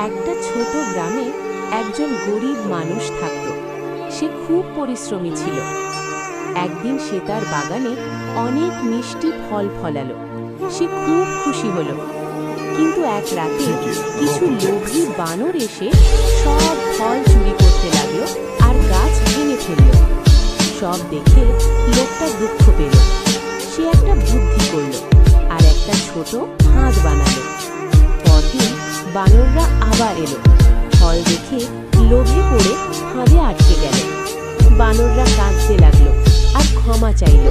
একটা ছোট গ্রামে একজন গরিব মানুষ থাকত। সে খুব পরিশ্রমী ছিল। একদিন সে তার বাগানে অনেক মিষ্টি ফল ফলালো। সে খুব খুশি হলো। কিন্তু এক রাতে কিছু লোভী বানর এসে সব ফল চুরি করতে লাগলো আর গাছ ভেঙে ফেলল। সব দেখে লোকটা দুঃখ পেল। সে একটা বুদ্ধি করল আর একটা ছোট ফাঁদ বানালো। পরদিন বানররা আবার এলো। ফল দেখে লোভে পড়ে ফাঁদে আটকে গেল। বানররা কাঁদতে লাগলো আর ক্ষমা চাইল।